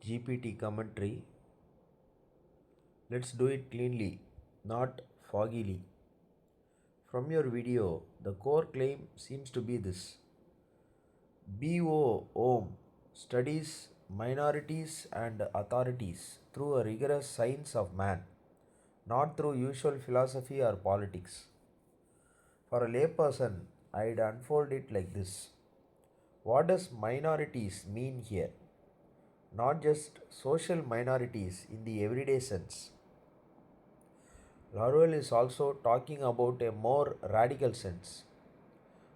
GPT commentary. Let's do it cleanly, not foggily. From your video, the core claim seems to be this: BO Ohm studies minorities and authorities through a rigorous science of man, not through usual philosophy or politics. For a layperson, I'd unfold it like this: what does minorities mean here? Not just social minorities in the everyday sense. Laurel is also talking about a more radical sense.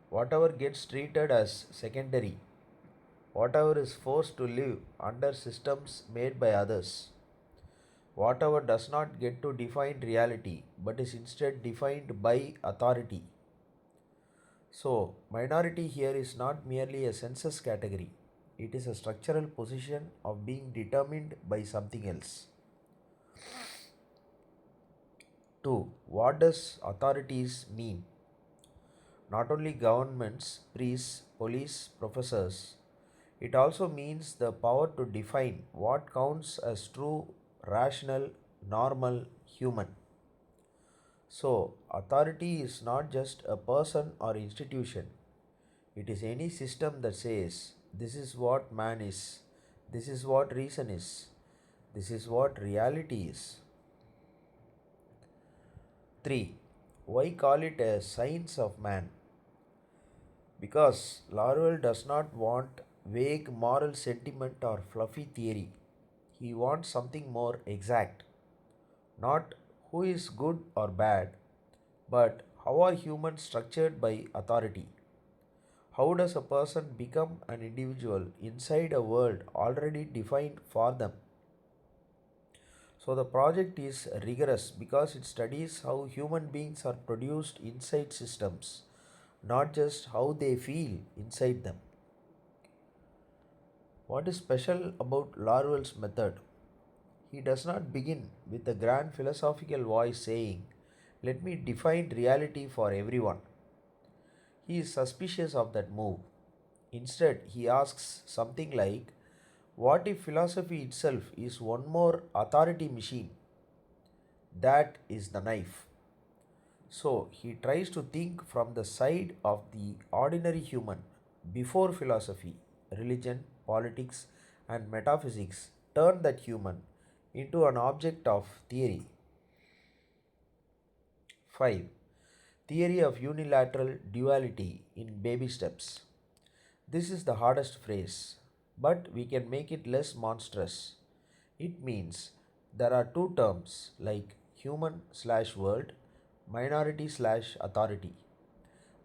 Whatever gets treated as secondary, whatever is forced to live under systems made by others, whatever does not get to define reality but is instead defined by authority. So, minority here is not merely a census category, it is a structural position of being determined by something else. 2. What does authorities mean? Not only governments, priests, police, professors, it also means the power to define what counts as true, rational, normal, human. So, authority is not just a person or institution, it is any system that says this is what man is, this is what reason is, this is what reality is. 3. Why call it a science of man? Because Laruelle does not want vague moral sentiment or fluffy theory. He wants something more exact. Not who is good or bad, but how are humans structured by authority? How does a person become an individual inside a world already defined for them? So, the project is rigorous because it studies how human beings are produced inside systems, not just how they feel inside them. What is special about Laruel's method? He does not begin with a grand philosophical voice saying, "Let me define reality for everyone." He is suspicious of that move. Instead, he asks something like, what if philosophy itself is one more authority machine? That is the knife. So, he tries to think from the side of the ordinary human before philosophy, religion, politics, and metaphysics turn that human into an object of theory. 5. Theory of unilateral duality in baby steps. This is the hardest phrase, but we can make it less monstrous. It means there are two terms like human slash world, minority slash authority,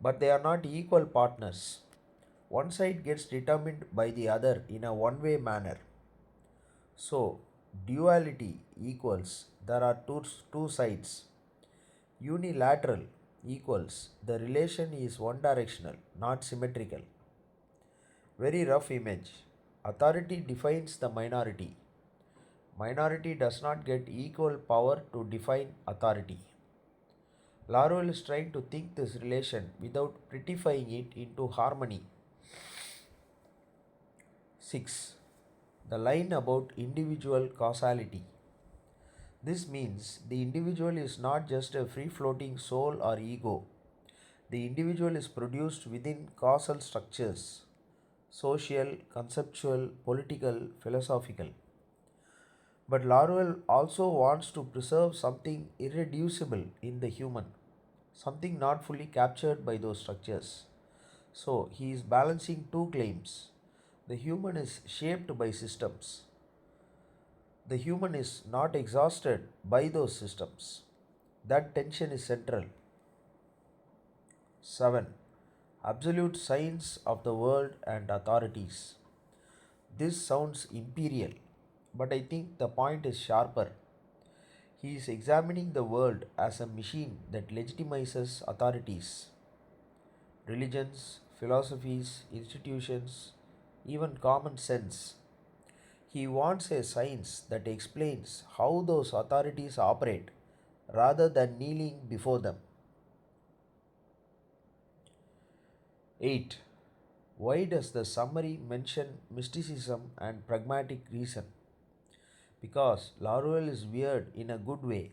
but they are not equal partners. One side gets determined by the other in a one way manner. So, duality equals there are two sides. Unilateral equals the relation is one directional, not symmetrical. Very rough image. Authority defines the minority. Minority does not get equal power to define authority. Laruelle is trying to think this relation without prettifying it into harmony. 6. The line about individual causality. This means the individual is not just a free floating soul or ego. The individual is produced within causal structures: social, conceptual, political, philosophical. But Laruelle also wants to preserve something irreducible in the human, something not fully captured by those structures. So he is balancing two claims. The human is shaped by systems. The human is not exhausted by those systems. That tension is central. 7. Absolute science of the world and authorities. This sounds imperial, but I think the point is sharper. He is examining the world as a machine that legitimizes authorities, religions, philosophies, institutions, even common sense. He wants a science that explains how those authorities operate rather than kneeling before them. 8. Why does the summary mention mysticism and pragmatic reason? because Laruelle is weird in a good way.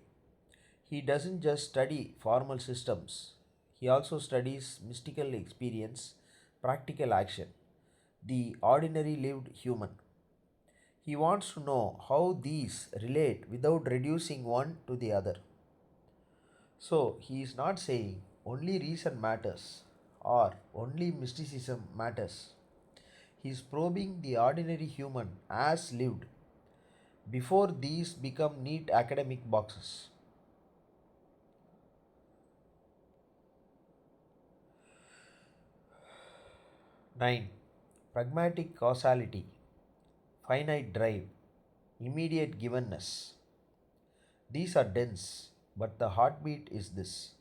He doesn't just study formal systems, he also studies mystical experience, practical action, the ordinary lived human. He wants to know how these relate without reducing one to the other. So he is not saying only reason matters or only mysticism matters. He is probing the ordinary human as lived before these become neat academic boxes. 9. Pragmatic causality, finite drive, immediate givenness. These are dense, but the heartbeat is this: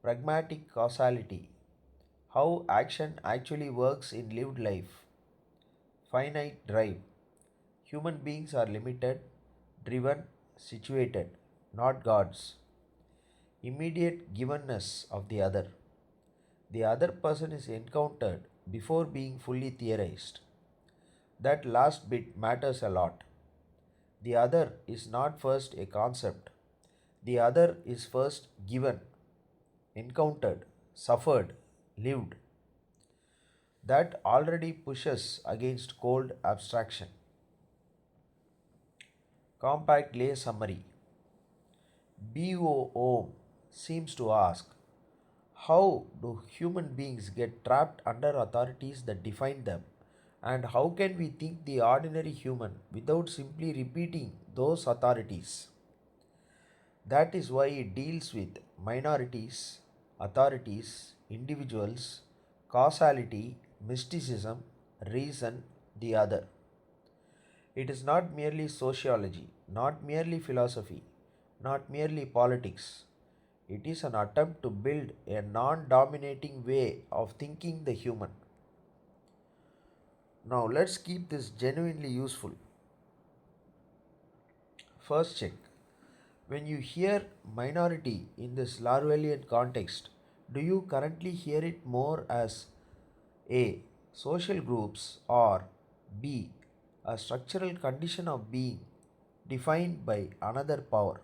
pragmatic causality, how action actually works in lived life. Finite drive, human beings are limited, driven, situated, not gods. Immediate givenness of the other. The other person is encountered before being fully theorized. That last bit matters a lot. The other is not first a concept, the other is first given, encountered, suffered, lived. That already pushes against cold abstraction. Compact lay summary. BOO seems to ask, how do human beings get trapped under authorities that define them? And how can we think the ordinary human without simply repeating those authorities? That is why it deals with minorities, authorities, individuals, causality, mysticism, reason, the other. It is not merely sociology, not merely philosophy, not merely politics. It is an attempt to build a non dominating way of thinking the human. Now, let's keep this genuinely useful. First, check. When you hear minority in this Laruellian context, do you currently hear it more as A. Social groups or B. A structural condition of being defined by another power?